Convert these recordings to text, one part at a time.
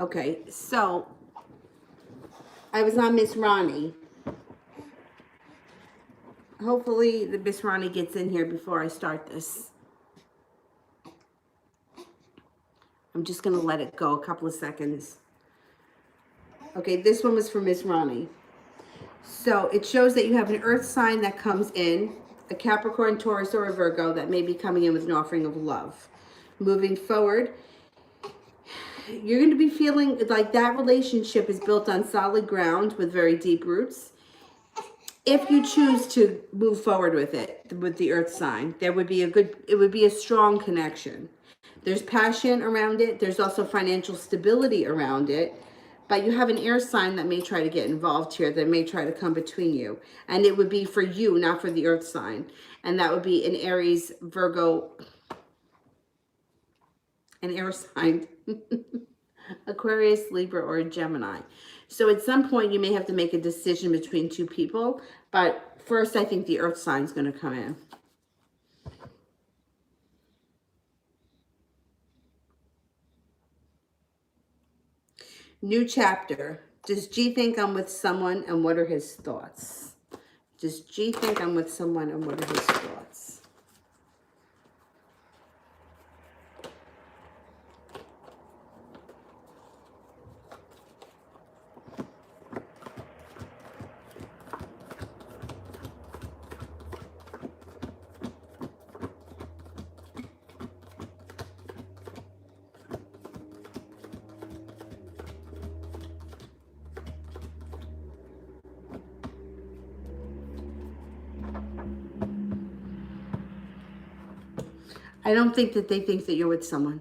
Okay, so I was on Miss Ronnie. Hopefully the Miss Ronnie gets in here before I start this. I'm just going to let it go a couple of seconds. Okay, this one was for Miss Ronnie. So it shows that you have an earth sign that comes in, a Capricorn, Taurus, or a Virgo that may be coming in with an offering of love. Moving forward, you're going to be feeling like that relationship is built on solid ground with very deep roots. If you choose to move forward with it, with the earth sign, it would be a strong connection. There's passion around it. There's also financial stability around it. But you have an air sign that may try to get involved here, that may try to come between you. And it would be for you, not for the earth sign. And that would be an Aries, Virgo, an air sign, Aquarius, Libra, or a Gemini. So at some point you may have to make a decision between two people. But first, I think the earth sign is going to come in. New chapter. Does G think I'm with someone, and what are his thoughts? Does G think I'm with someone, and what are his thoughts? I don't think that they think that you're with someone.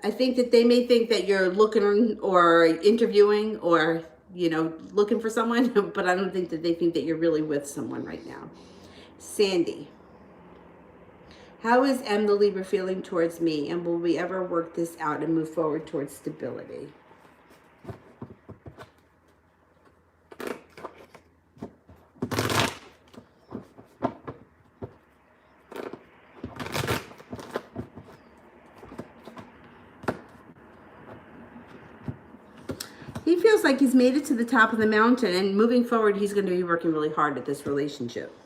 I think that they may think that you're looking or interviewing or, looking for someone, but I don't think that they think that you're really with someone right now. Sandy. How is M the Libra feeling towards me, and will we ever work this out and move forward towards stability? He feels like he's made it to the top of the mountain, and moving forward, he's going to be working really hard at this relationship.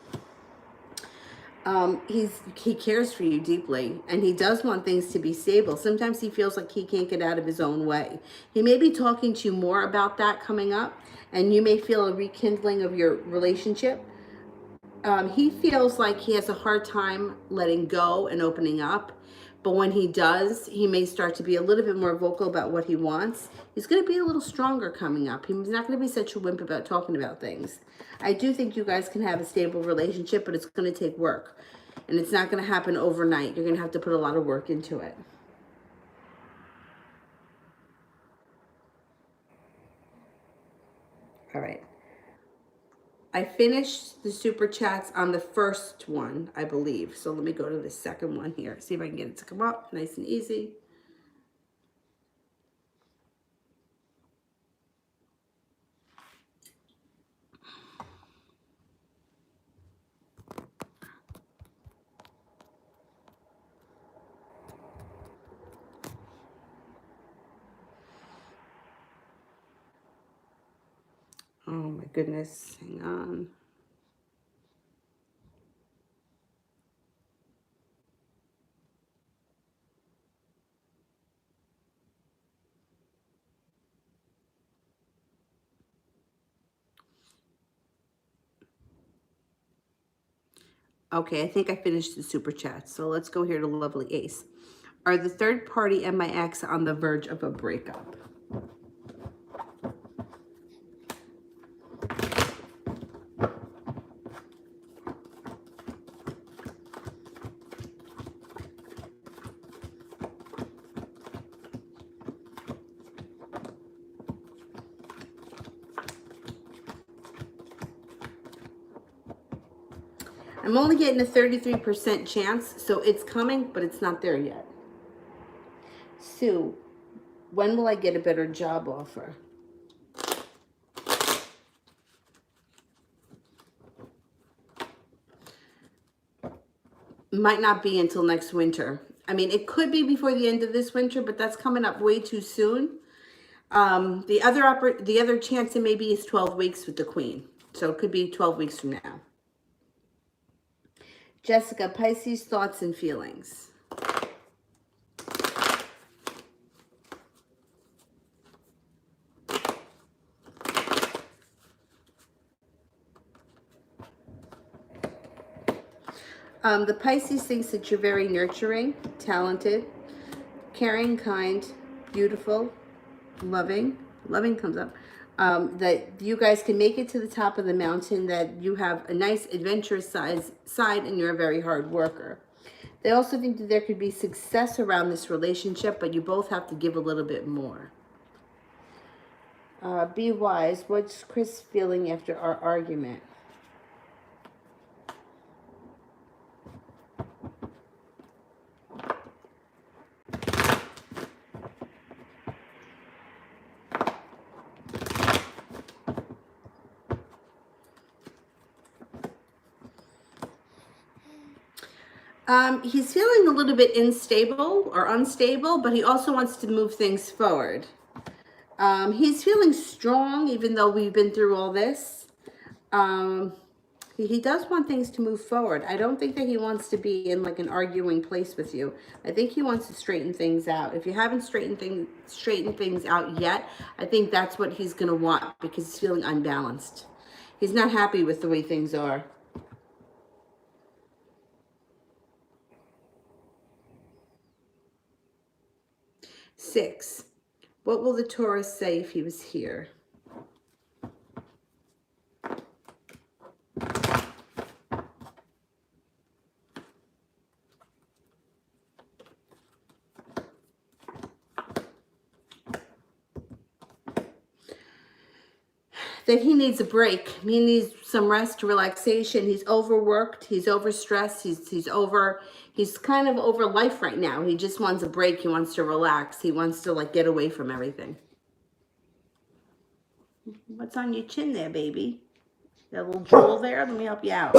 He cares for you deeply, and he does want things to be stable. Sometimes he feels like he can't get out of his own way. He may be talking to you more about that coming up, and you may feel a rekindling of your relationship. He feels like he has a hard time letting go and opening up. But when he does, he may start to be a little bit more vocal about what he wants. He's going to be a little stronger coming up. He's not going to be such a wimp about talking about things. I do think you guys can have a stable relationship, but it's going to take work. And it's not going to happen overnight. You're going to have to put a lot of work into it. All right. I finished the super chats on the first one, I believe. So let me go to the second one here. See if I can get it to come up nice and easy. Oh my goodness, hang on. Okay, I think I finished the super chat. So let's go here to Lovely Ace. Are the third party and my ex on the verge of a breakup? I'm only getting a 33% chance, so it's coming, but it's not there yet. Sue, when will I get a better job offer? Might not be until next winter. I mean, it could be before the end of this winter, but that's coming up way too soon. The other chance it maybe is 12 weeks with the Queen. So it could be 12 weeks from now. Jessica, Pisces, thoughts and feelings. The Pisces thinks that you're very nurturing, talented, caring, kind, beautiful, loving. Loving comes up. That you guys can make it to the top of the mountain, that you have a nice adventurous side, and you're a very hard worker. They also think that there could be success around this relationship, but you both have to give a little bit more. Be wise. What's Chris feeling after our argument? He's feeling a little bit unstable, but he also wants to move things forward. He's feeling strong, even though we've been through all this. He does want things to move forward. I don't think that he wants to be in like an arguing place with you. I think he wants to straighten things out. If you haven't straightened things out yet, I think that's what he's going to want, because he's feeling unbalanced. He's not happy with the way things are. Six. What will the Taurus say if he was here? That he needs a break. He needs some rest, relaxation. He's overworked. He's overstressed. He's kind of over life right now. He just wants a break. He wants to relax. He wants to like get away from everything. What's on your chin there, baby? Got a little drool there? Let me help you out.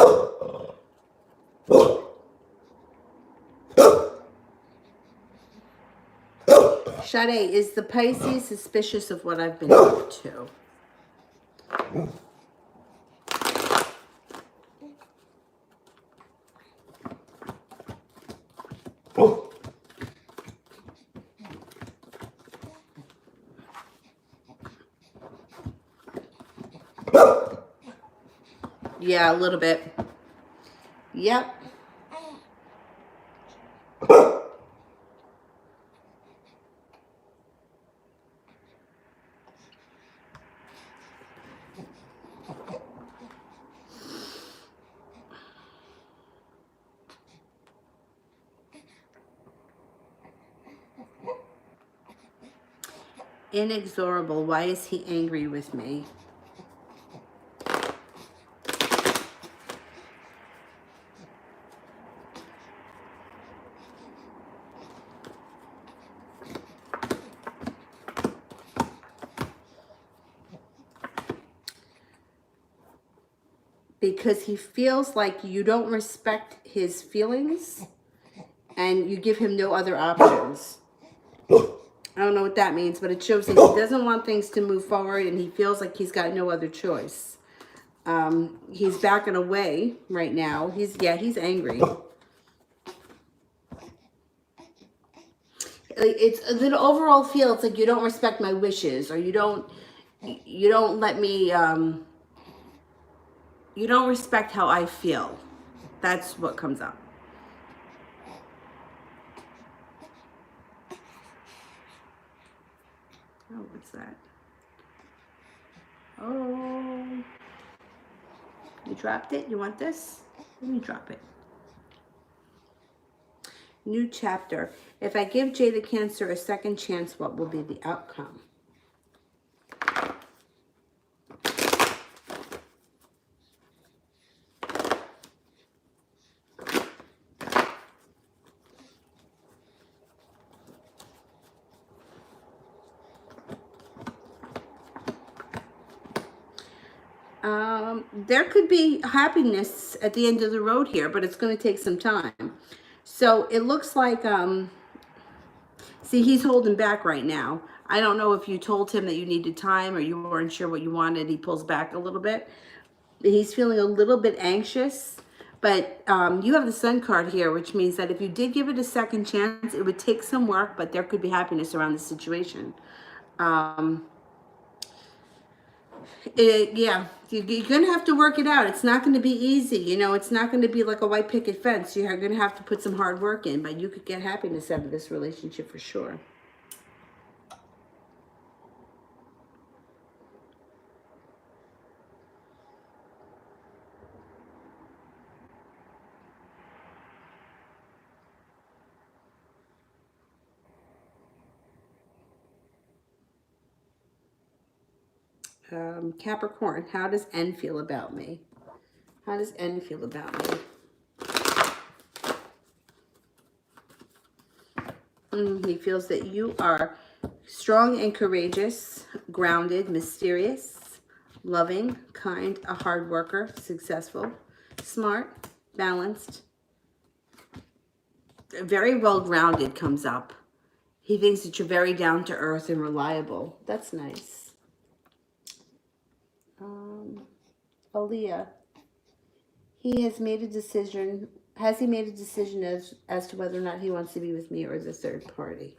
Sade, is the Pisces suspicious of what I've been up to? Yeah, a little bit. Yep. Inexorable. Why is he angry with me? Because he feels like you don't respect his feelings and you give him no other options. I don't know what that means, but it shows that he doesn't want things to move forward and he feels like he's got no other choice. He's backing away right now. He's angry. It's the overall feel. It's like you don't respect my wishes, or you don't let me. You don't respect how I feel. That's what comes up. Oh, what's that? Oh, you dropped it? You want this? Let me drop it. New chapter. If I give Jay the Cancer a second chance, what will be the outcome? There could be happiness at the end of the road here, but it's going to take some time. So it looks like See, he's holding back right now. I don't know if you told him that you needed time or you weren't sure what you wanted. He pulls back a little bit. He's feeling a little bit anxious, but you have the Sun card here, which means that if you did give it a second chance, it would take some work, but there could be happiness around the situation. Yeah, you're going to have to work it out. It's not going to be easy. You know, it's not going to be like a white picket fence. You're going to have to put some hard work in, but you could get happiness out of this relationship for sure. Capricorn, how does N feel about me? How does N feel about me? He feels that you are strong and courageous, grounded, mysterious, loving, kind, a hard worker, successful, smart, balanced, very well grounded comes up. He thinks that you're very down to earth and reliable. That's nice. Aaliyah, he has made a decision. Has he made a decision as to whether or not he wants to be with me or the third party?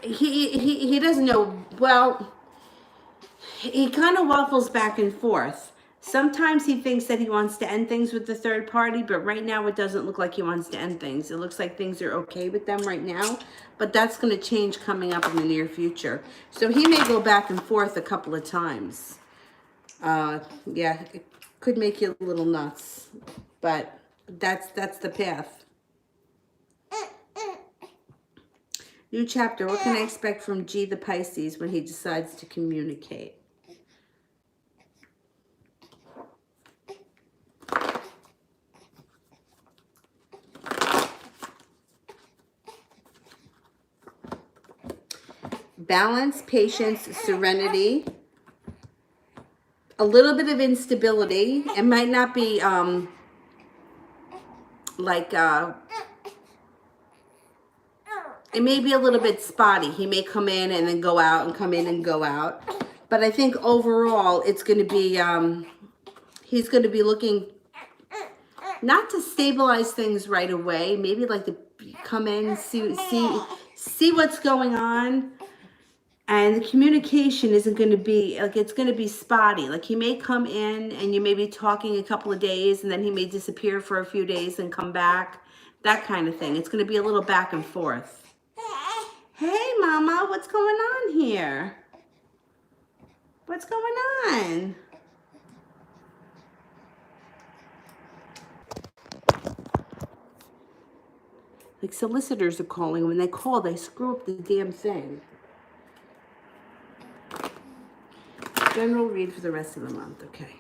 He doesn't know. Well, he kind of waffles back and forth. Sometimes he thinks that he wants to end things with the third party, but right now it doesn't look like he wants to end things. It looks like things are okay with them right now, but that's going to change coming up in the near future. So he may go back and forth a couple of times. Yeah, it could make you a little nuts, but that's the path. New chapter. What can I expect from G the Pisces when he decides to communicate? Balance, patience, serenity, a little bit of instability. It might not be it may be a little bit spotty. He may come in and then go out and come in and go out. But I think overall it's going to be, he's going to be looking not to stabilize things right away. Maybe like to come in, see what's going on. And the communication isn't going to be, like, it's going to be spotty. Like, he may come in and you may be talking a couple of days and then he may disappear for a few days and come back. That kind of thing. It's going to be a little back and forth. Hey, Mama, what's going on here? What's going on? Like, solicitors are calling. When they call, they screw up the damn thing. General read for the rest of the month. Okay.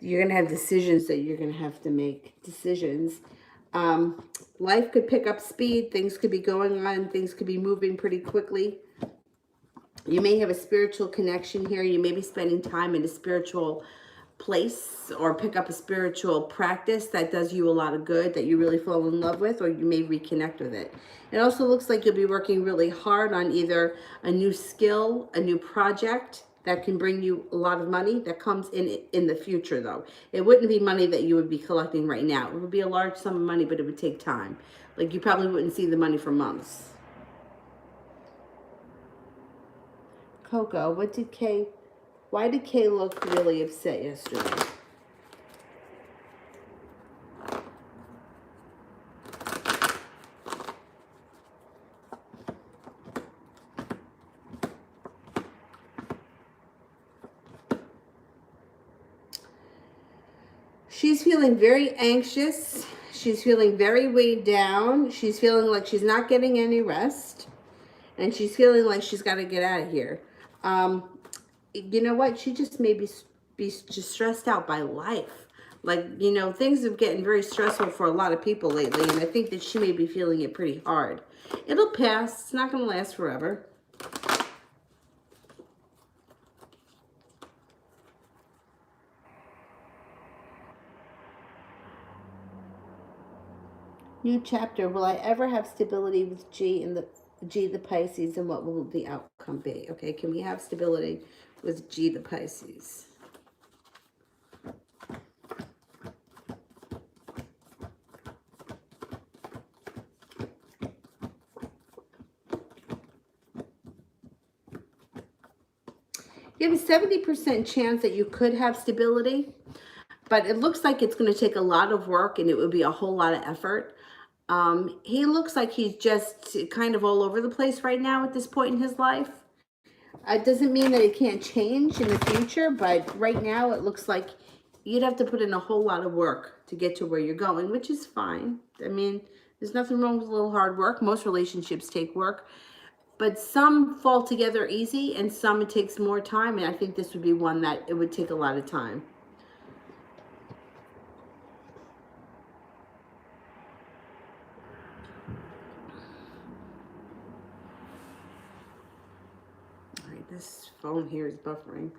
You're going to have decisions that you're going to have to make. Decisions. Life could pick up speed. Things could be going on. Things could be moving pretty quickly. You may have a spiritual connection here. You may be spending time in a spiritual place or pick up a spiritual practice that does you a lot of good, that you really fall in love with, or you may reconnect with it. It also looks like you'll be working really hard on either a new skill, a new project that can bring you a lot of money that comes in the future, though. It wouldn't be money that you would be collecting right now. It would be a large sum of money, but it would take time. Like, you probably wouldn't see the money for months. Coco, why did Kay look really upset yesterday? She's feeling very anxious. She's feeling very weighed down. She's feeling like she's not getting any rest. And she's feeling like she's got to get out of here. You know what? She just may be just stressed out by life. Like, you know, things are getting very stressful for a lot of people lately. And I think that she may be feeling it pretty hard. It'll pass. It's not going to last forever. New chapter. Will I ever have stability with G the Pisces, and what will the outcome be? Okay, can we have stability with G the Pisces? You have a 70% chance that you could have stability, but it looks like it's going to take a lot of work and it would be a whole lot of effort. He looks like he's just kind of all over the place right now at this point in his life. It doesn't mean that it can't change in the future, but right now it looks like you'd have to put in a whole lot of work to get to where you're going, which is fine. I mean, there's nothing wrong with a little hard work. Most relationships take work, but some fall together easy and some it takes more time. And I think this would be one that it would take a lot of time. This phone here is buffering.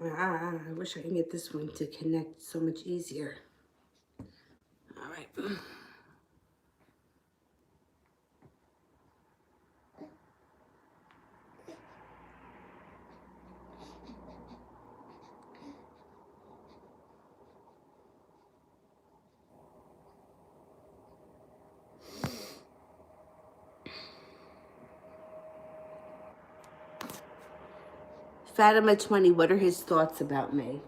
I wish I could get this one to connect so much easier. All right. Fatima 20, what are his thoughts about me?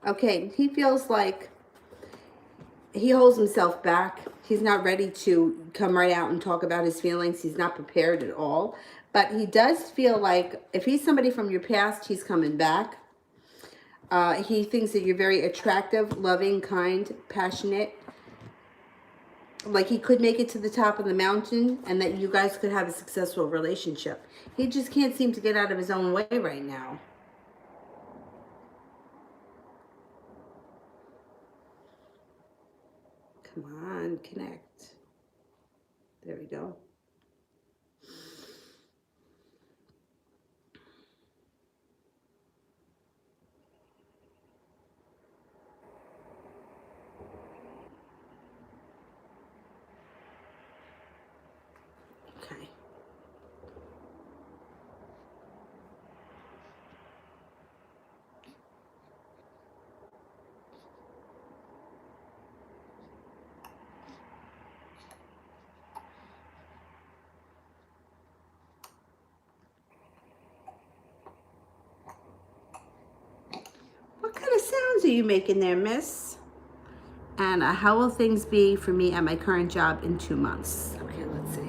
Okay, he feels like he holds himself back. He's not ready to come right out and talk about his feelings. He's not prepared at all. But he does feel like if he's somebody from your past, he's coming back. He thinks that you're very attractive, loving, kind, passionate. Like he could make it to the top of the mountain and that you guys could have a successful relationship. He just can't seem to get out of his own way right now. Come on, connect. There we go. Okay. What kind of sounds are you making there, miss? And how will things be for me at my current job in 2 months? Okay, let's see.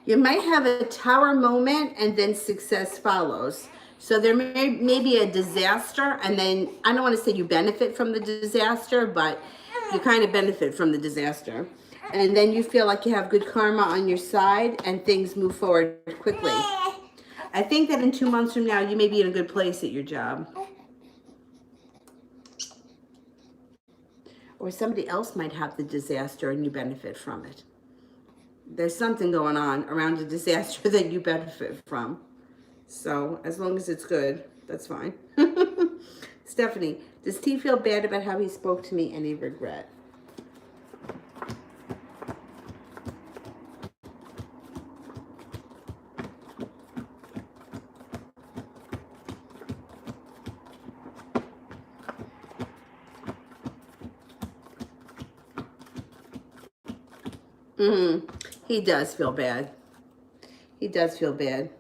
You might have a tower moment and then success follows. So there may be a disaster and then, I don't want to say you benefit from the disaster, but You kind of benefit from the disaster. And then you feel like you have good karma on your side and things move forward quickly. I think that in 2 months from now, you may be in a good place at your job. Or somebody else might have the disaster and you benefit from it. There's something going on around a disaster that you benefit from. So as long as it's good, that's fine. Stephanie, does T feel bad about how he spoke to me? Any regret? He does feel bad. He does feel bad.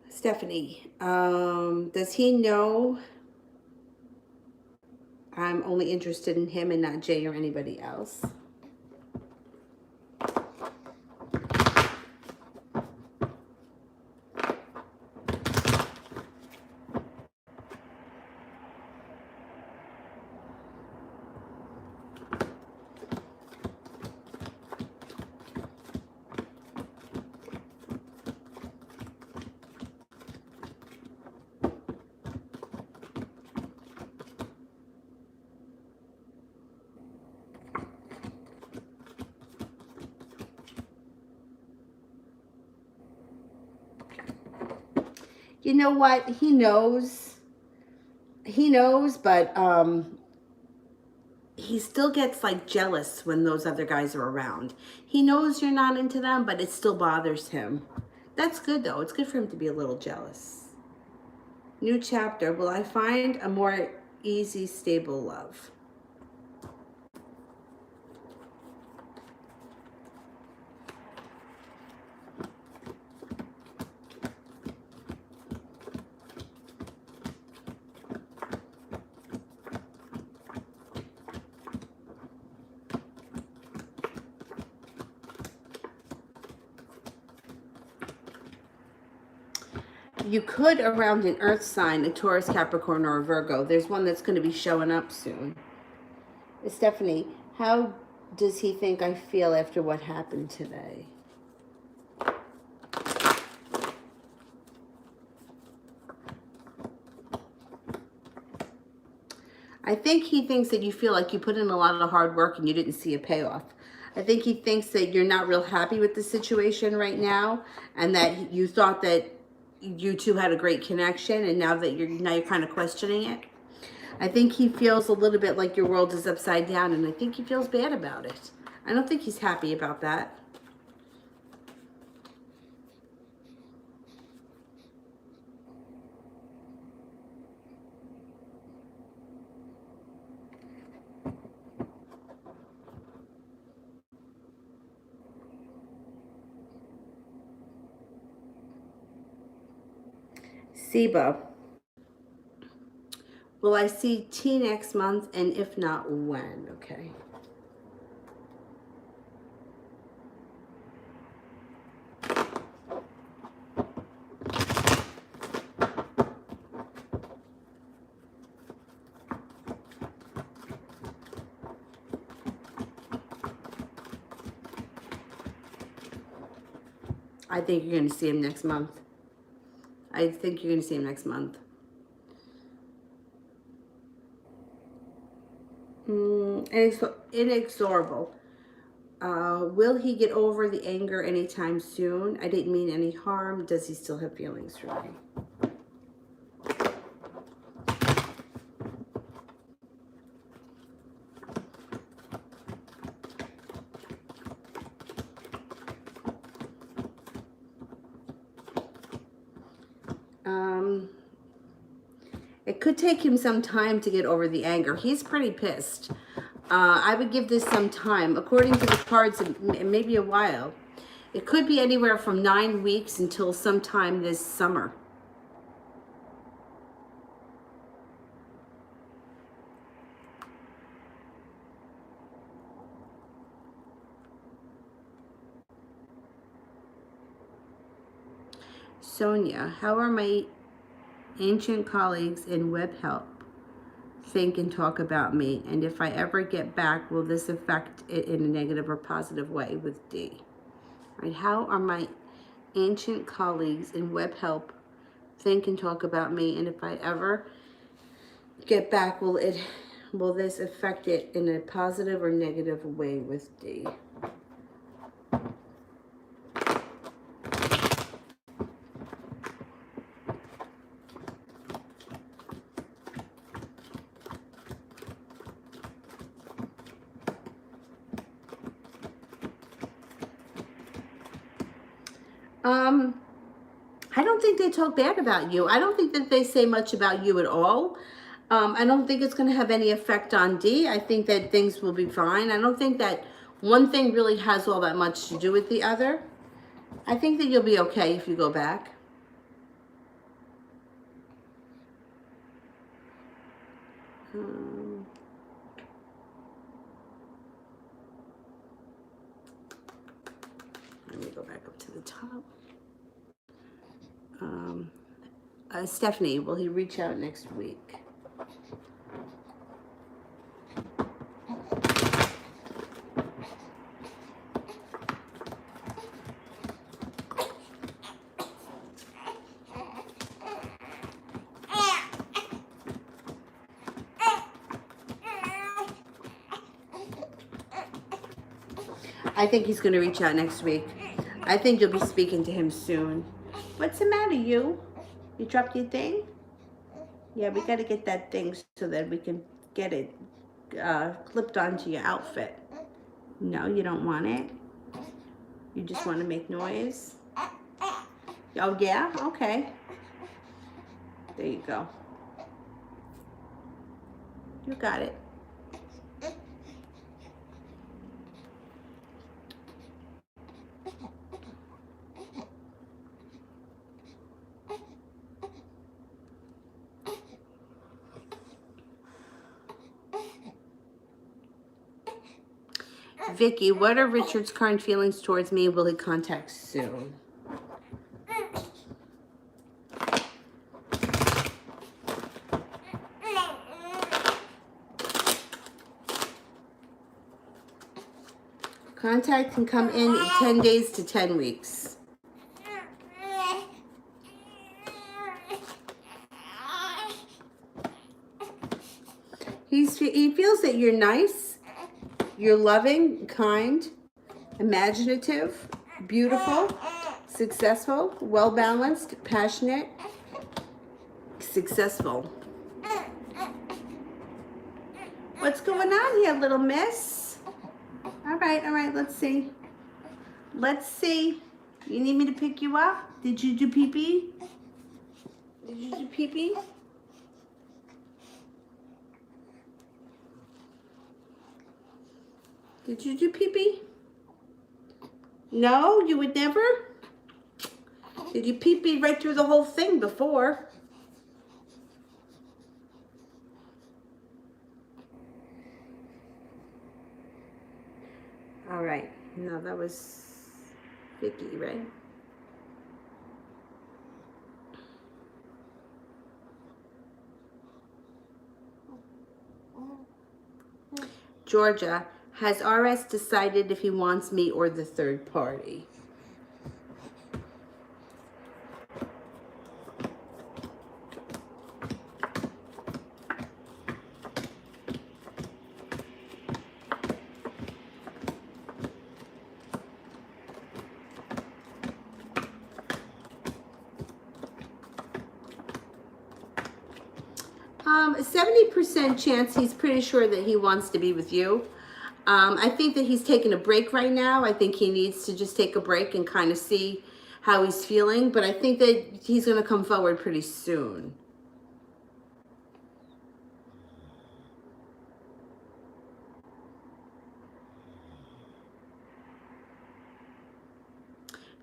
Stephanie, does he know I'm only interested in him and not Jay or anybody else? You know what? He knows. He knows, but he still gets like jealous when those other guys are around. He knows you're not into them, but it still bothers him. That's good though. It's good for him to be a little jealous. New chapter. Will I find a more easy, stable love? You could around an earth sign, a Taurus, Capricorn, or a Virgo. There's one that's going to be showing up soon. Stephanie, how does he think I feel after what happened today? I think he thinks that you feel like you put in a lot of hard work and you didn't see a payoff. I think he thinks that you're not real happy with the situation right now and that you thought that you two had a great connection and now you're kind of questioning it. I think he feels a little bit like your world is upside down and I think he feels bad about it. I don't think he's happy about that. Seba, will I see T next month? And if not, when? Okay. I think you're going to see him next month. I think you're going to see him next month. Inexorable. Will he get over the anger anytime soon? I didn't mean any harm. Does he still have feelings for me? It could take him some time to get over the anger. He's pretty pissed. I would give this some time. According to the cards, it may be a while. It could be anywhere from 9 weeks until sometime this summer. Sonia, how are my ancient colleagues in web help think and talk about me? And if I ever get back, will this affect it in a negative or positive way with D? Right? How are my ancient colleagues in web help think and talk about me? And if I ever get back, will this affect it in a positive or negative way with D? I don't think they talk bad about you. I don't think that they say much about you at all. I don't think it's going to have any effect on D. I think that things will be fine. I don't think that one thing really has all that much to do with the other. I think that you'll be okay if you go back. Let me go back up to the top. Stephanie, will he reach out next week? I think he's going to reach out next week. I think you'll be speaking to him soon. What's the matter, you? You dropped your thing? Yeah, we got to get that thing so that we can get it clipped onto your outfit. No, you don't want it? You just want to make noise? Oh, yeah? Okay. There you go. You got it. Vicky, what are Richard's current feelings towards me? Will he contact soon? Contact can come in 10 days to 10 weeks. He feels that you're nice, you're loving, kind, imaginative, beautiful, successful, well-balanced, passionate, successful. What's going on here, little miss? All right, let's see. Let's see. You need me to pick you up? Did you do pee-pee? Did you do pee-pee? Did you do pee-pee? No, you would never? Did you pee-pee right through the whole thing before? All right. No, that was Vicky, right? Georgia, has RS decided if he wants me or the third party? A 70% chance he's pretty sure that he wants to be with you. I think that he's taking a break right now. I think he needs to just take a break and kind of see how he's feeling. But I think that he's going to come forward pretty soon.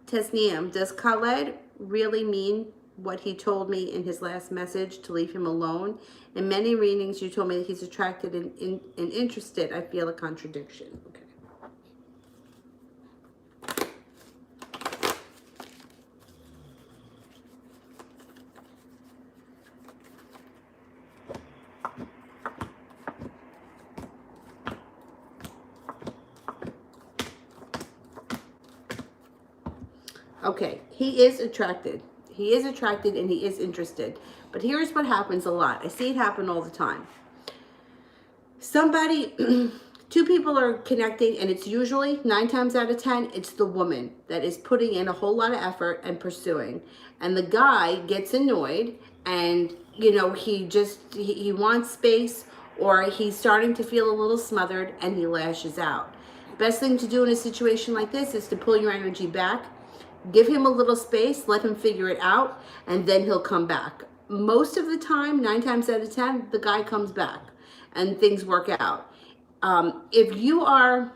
Tesnium, does Khaled really mean what he told me in his last message to leave him alone? In many readings, you told me that he's attracted and interested. I feel a contradiction. Okay. Okay, he is attracted. He is attracted and he is interested. But here's what happens a lot. I see it happen all the time. Somebody, two people are connecting, and it's usually 9 times out of 10, it's the woman that is putting in a whole lot of effort and pursuing. And the guy gets annoyed and, you know, he wants space, or he's starting to feel a little smothered and he lashes out. Best thing to do in a situation like this is to pull your energy back, give him a little space, let him figure it out, and then he'll come back. Most of the time, 9 times out of 10, the guy comes back and things work out. If you are,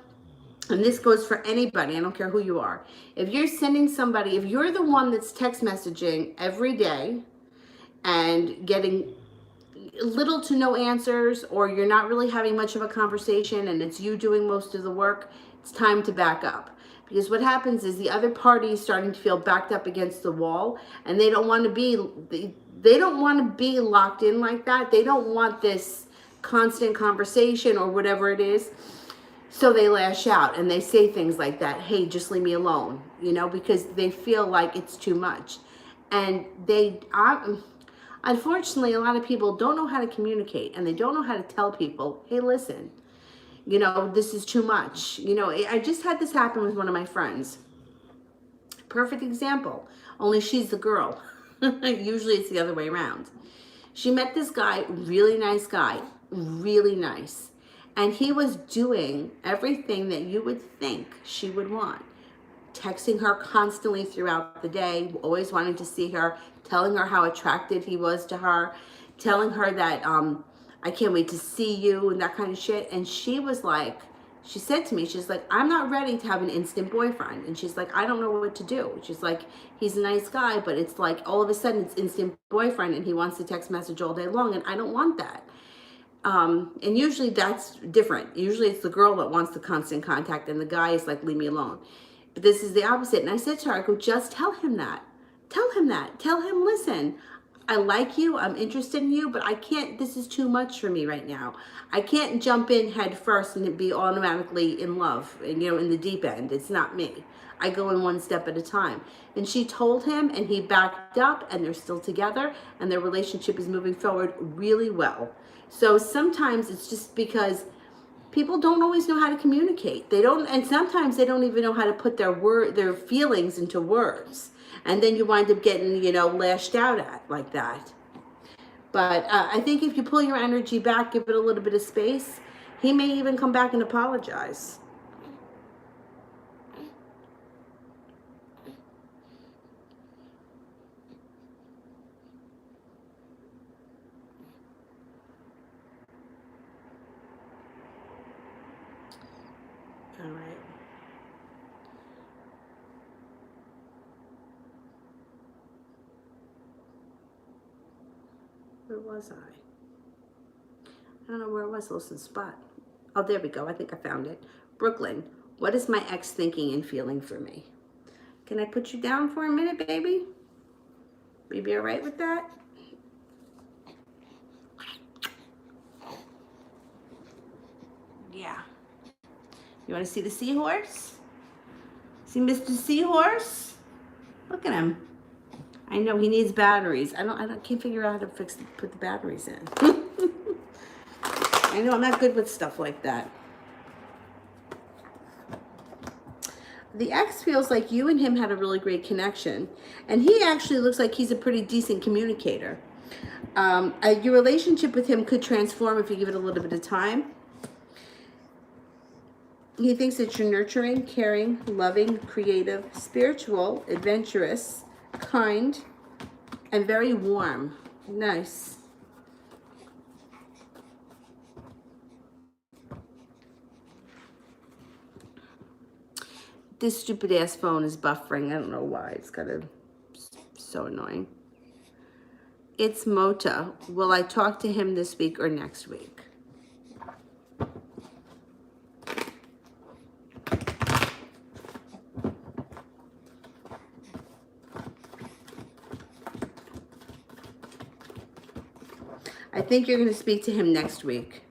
and this goes for anybody, I don't care who you are, if you're sending somebody, if you're the one that's text messaging every day and getting little to no answers, or you're not really having much of a conversation and it's you doing most of the work, it's time to back up. Because what happens is the other party is starting to feel backed up against the wall, and they don't want to be locked in like that. They don't want this constant conversation or whatever it is. So they lash out and they say things like that. Hey, just leave me alone, you know, because they feel like it's too much. And unfortunately, a lot of people don't know how to communicate, and they don't know how to tell people, hey, listen, you know, this is too much. You know, I just had this happen with one of my friends. Perfect example, only she's the girl. Usually it's the other way around. She met this guy, really nice guy, really nice. And he was doing everything that you would think she would want. Texting her constantly throughout the day, always wanting to see her, telling her how attracted he was to her, telling her that I can't wait to see you and that kind of shit. And she was like, she said to me, she's like, I'm not ready to have an instant boyfriend. And she's like, I don't know what to do. She's like, he's a nice guy, but it's like all of a sudden it's instant boyfriend and he wants to text message all day long, and I don't want that. And usually that's different. Usually it's the girl that wants the constant contact and the guy is like, leave me alone. But this is the opposite. And I said to her, I go, just tell him that. Tell him that. Tell him, listen, I like you, I'm interested in you, but I can't, this is too much for me right now. I can't jump in head first and be automatically in love and, you know, in the deep end. It's not me. I go in one step at a time. And she told him, and he backed up, and they're still together, and their relationship is moving forward really well. So sometimes it's just because people don't always know how to communicate. They don't, and sometimes they don't even know how to put their feelings into words. And then you wind up getting, you know, lashed out at like that. But I think if you pull your energy back, give it a little bit of space, he may even come back and apologize. All right. Where was I? I don't know where it was. Lost in spot. Oh, there we go. I think I found it. Brooklyn, what is my ex thinking and feeling for me? Can I put you down for a minute, baby? Will you be all right with that? Yeah. You want to see the seahorse? See Mr. Seahorse? Look at him. I know he needs batteries. I can't figure out how to put the batteries in. I know I'm not good with stuff like that. The ex feels like you and him had a really great connection, and he actually looks like he's a pretty decent communicator. Your relationship with him could transform if you give it a little bit of time. He thinks that you're nurturing, caring, loving, creative, spiritual, adventurous, kind, and very warm. Nice. This stupid ass phone is buffering. I don't know why. It's so annoying. It's Mota. Will I talk to him this week or next week? I think you're going to speak to him next week.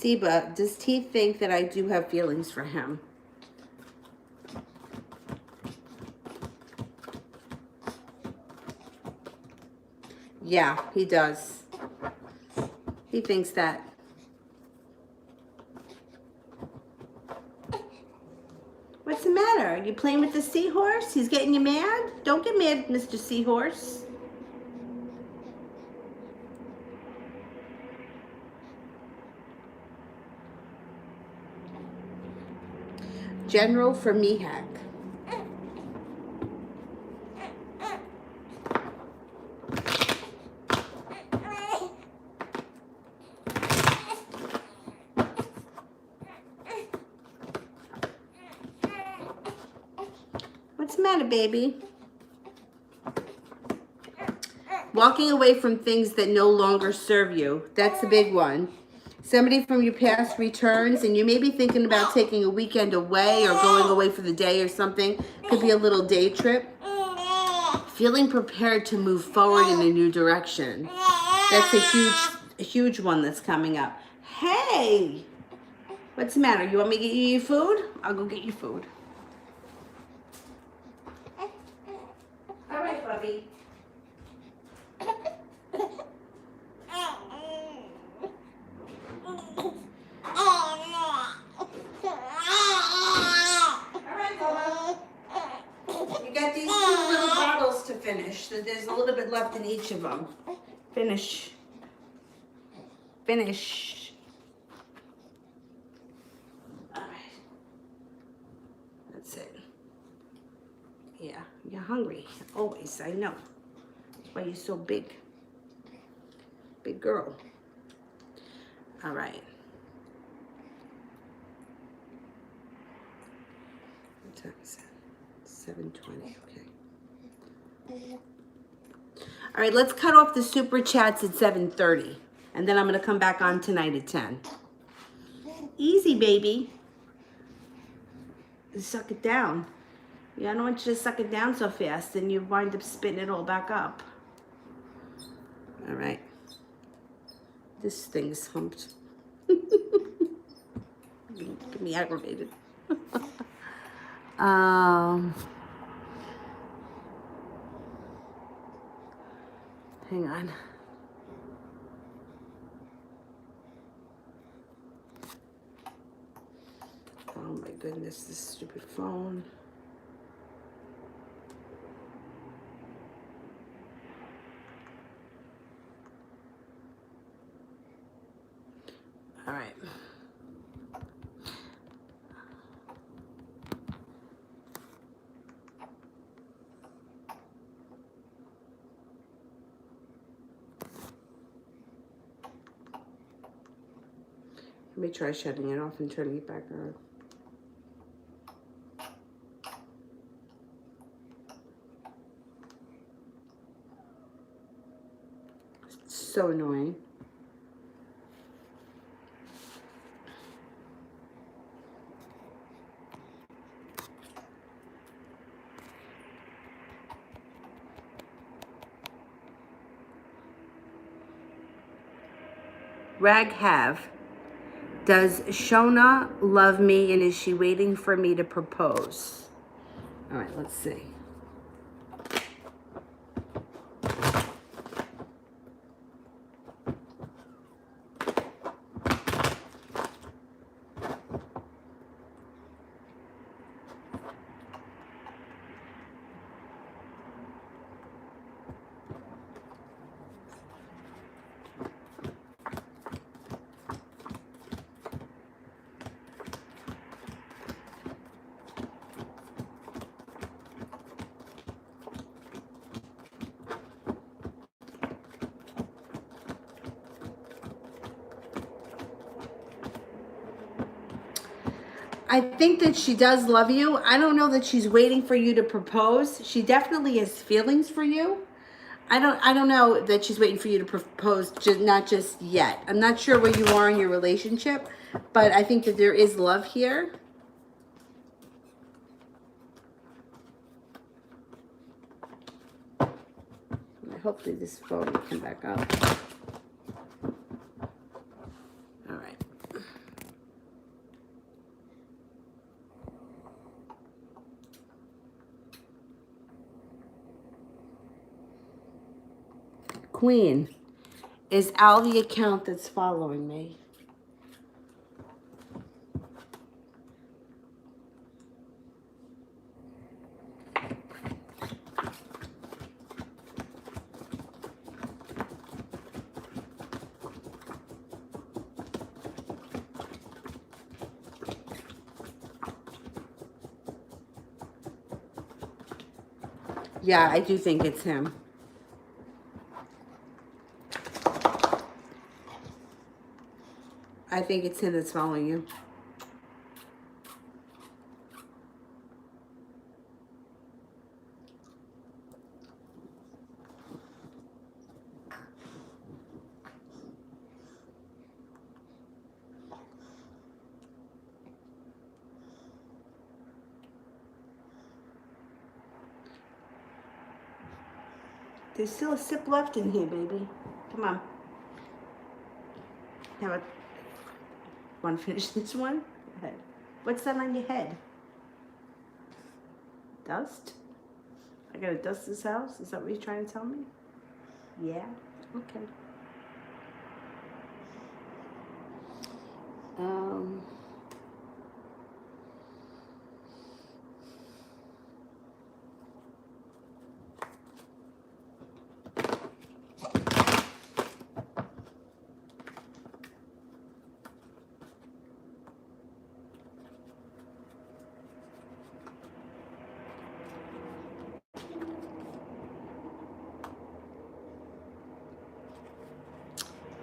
Seba, does he think that I do have feelings for him? Yeah, he does. He thinks that. What's the matter? Are you playing with the seahorse? He's getting you mad? Don't get mad, Mr. Seahorse. General for Mihak. What's the matter, baby? Walking away from things that no longer serve you. That's the big one. Somebody from your past returns, and you may be thinking about taking a weekend away or going away for the day or something. Could be a little day trip. Feeling prepared to move forward in a new direction. That's a huge one that's coming up. Hey! What's the matter? You want me to get you your food? I'll go get you food. All right, Bubby. Finish. There's a little bit left in each of them. Finish. Finish. All right. That's it. Yeah, you're hungry. Always, I know. That's why you're so big. Big girl. All right. What time is it? 7:20. Okay. All right, let's cut off the super chats at 7:30, and then I'm going to come back on tonight at 10. Easy, baby. Suck it down. Yeah, I don't want you to suck it down so fast, and you wind up spitting it all back up. All right. This thing is humped. Get me aggravated. Hang on. Oh my goodness, this stupid phone. All right. Let me try shutting it off and turning it back on. It's so annoying. Raghav. Does Shona love me, and is she waiting for me to propose? All right, let's see. I think that she does love you. I don't know that she's waiting for you to propose. She definitely has feelings for you. I don't know that she's waiting for you to propose, just not just yet. I'm not sure where you are in your relationship, but I think that there is love here. Hopefully this phone will come back up. All right. Queen. Is Al the account that's following me? Yeah, I do think it's him. I think it's him that's following you. There's still a sip left in here, baby. Come on. Have a... Want to finish this one? Go ahead. What's that on your head? Dust? I gotta dust this house? Is that what you're trying to tell me? Yeah? Okay.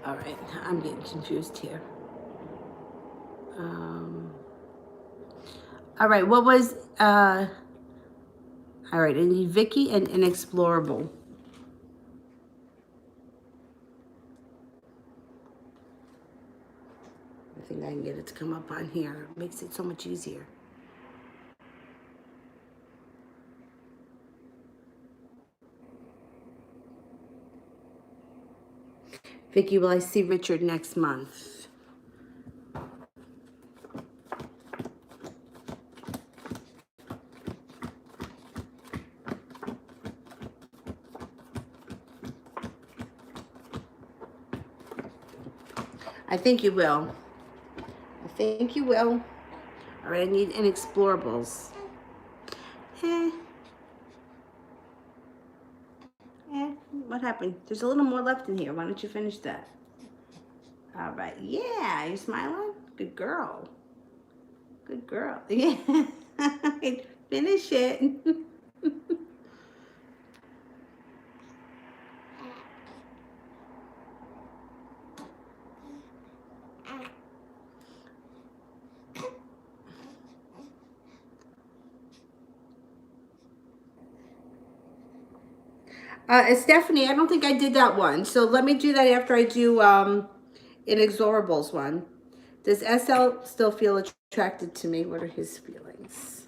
All right, I'm getting confused here. All right, what was, all right, I need Vicky and Inexplorable. I think I can get it to come up on here. It makes it so much easier. Vicky, will I see Richard next month? I think you will. I think you will. All right, I need Inexplorables. What happened? There's a little more left in here. Why don't you finish that? All right. Yeah, you smiling? Good girl. Good girl. Yeah. Finish it. Stephanie, I don't think I did that one. So let me do that after I do Inexorables one. Does SL still feel attracted to me? What are his feelings?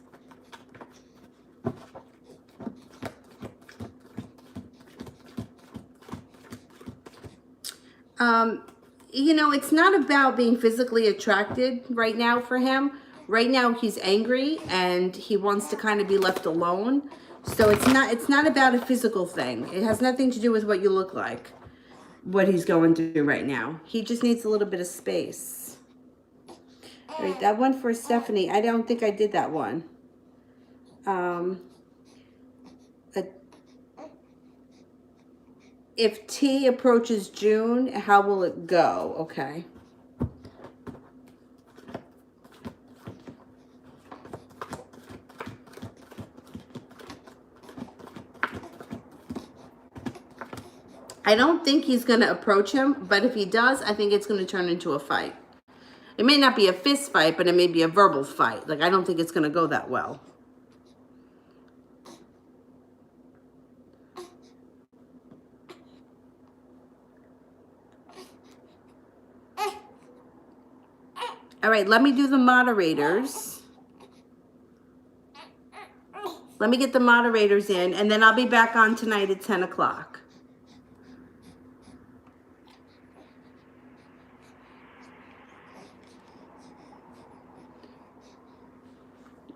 You know, it's not about being physically attracted right now for him. Right now he's angry and he wants to kind of be left alone. So it's not about a physical thing. It has nothing to do with what you look like, what he's going through right now. He just needs a little bit of space. All right, that one for Stephanie. I don't think I did that one. If T approaches June, how will it go? Okay. I don't think he's going to approach him, but if he does, I think it's going to turn into a fight. It may not be a fist fight, but it may be a verbal fight. Like, I don't think it's going to go that well. All right, let me do the moderators. Let me get the moderators in, and then I'll be back on tonight at 10 o'clock.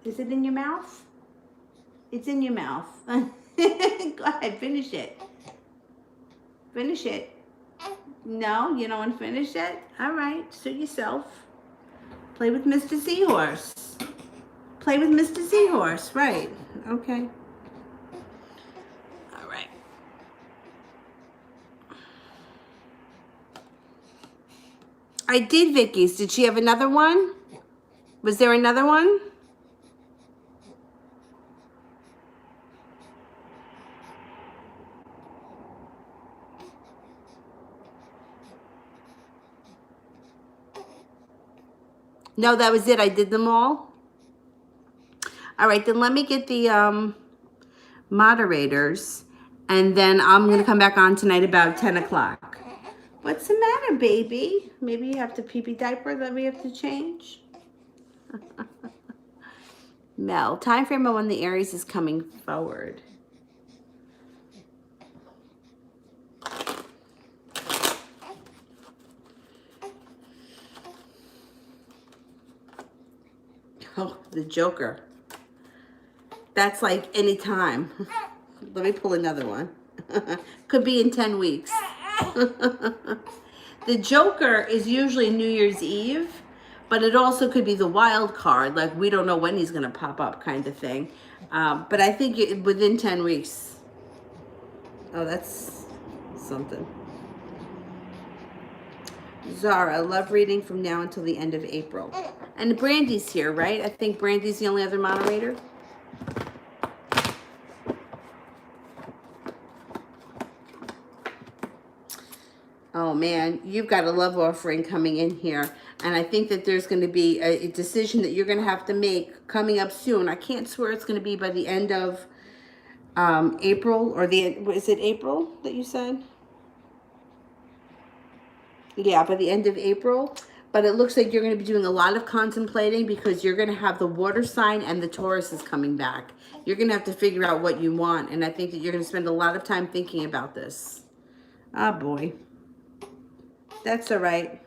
Is it in your mouth? It's in your mouth. Go ahead, finish it. Finish it. No, you don't want to finish it? All right, suit yourself. Play with Mr. Seahorse. Play with Mr. Seahorse, right. Okay. All right. I did Vicky's. Did she have another one? Was there another one? No, that was it. I did them all. All right, then let me get the moderators, and then I'm going to come back on tonight about 10 o'clock. What's the matter, baby? Maybe you have to pee-pee diaper that we have to change? Mel, time frame on when the Aries is coming forward. Oh, the Joker. That's like any time. Let me pull another one. Could be in 10 weeks. The Joker is usually New Year's Eve, but it also could be the wild card. Like, we don't know when he's going to pop up kind of thing. But I think within 10 weeks. Oh, that's something. Zara, love reading from now until the end of April. And Brandy's here, right? I think Brandy's the only other moderator. Oh man, you've got a love offering coming in here. And I think that there's going to be a decision that you're going to have to make coming up soon. I can't swear it's going to be by the end of April, or is it April that you said? Yeah, by the end of April. But it looks like you're going to be doing a lot of contemplating, because you're going to have the water sign and the Taurus is coming back. You're going to have to figure out what you want. And I think that you're going to spend a lot of time thinking about this. Oh, boy. That's all right.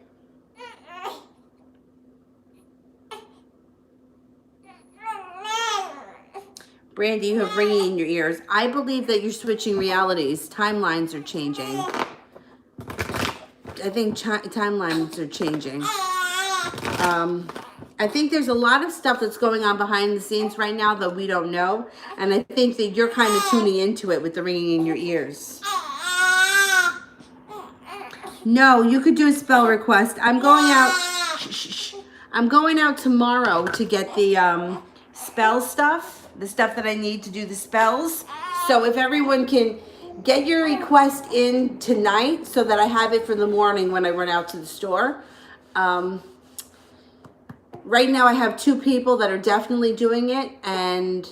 Brandy, you have ringing in your ears. I believe that you're switching realities. Timelines are changing. I think timelines are changing. I think there's a lot of stuff that's going on behind the scenes right now that we don't know. And I think that you're kind of tuning into it with the ringing in your ears. No, you could do a spell request. I'm going out. I'm going out tomorrow to get the spell stuff, the stuff that I need to do the spells. So if everyone can get your request in tonight so that I have it for the morning when I run out to the store. Right now I have 2 people that are definitely doing it, and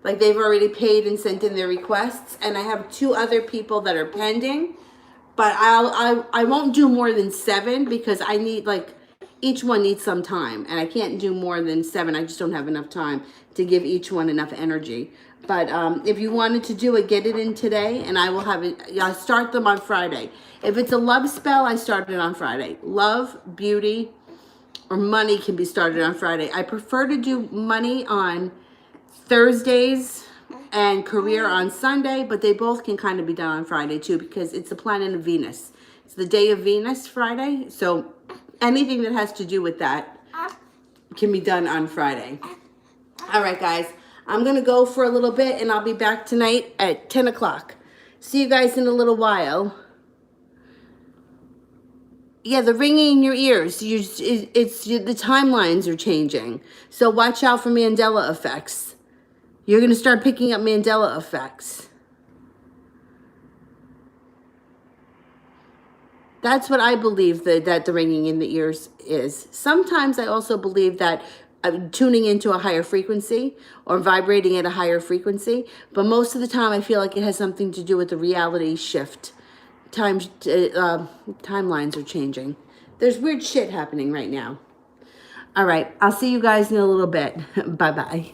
like they've already paid and sent in their requests, and I have 2 other people that are pending. But I won't do more than 7, because I need, like, each one needs some time, and I can't do more than 7. I just don't have enough time to give each one enough energy. But if you wanted to do it, get it in today, and I will have it. I start them on Friday. If it's a love spell, I start it on Friday. Love, beauty, or money can be started on Friday. I prefer to do money on Thursdays and career on Sunday, but they both can kind of be done on Friday too, because it's the planet of Venus. It's the day of Venus, Friday. So anything that has to do with that can be done on Friday. All right, guys. I'm going to go for a little bit, and I'll be back tonight at 10 o'clock. See you guys in a little while. Yeah, the ringing in your ears. The timelines are changing. So watch out for Mandela effects. You're going to start picking up Mandela effects. That's what I believe that the ringing in the ears is. Sometimes I also believe that I'm tuning into a higher frequency or vibrating at a higher frequency. But most of the time I feel like it has something to do with the reality shift. Timelines are changing. There's weird shit happening right now. All right, I'll see you guys in a little bit. Bye-bye.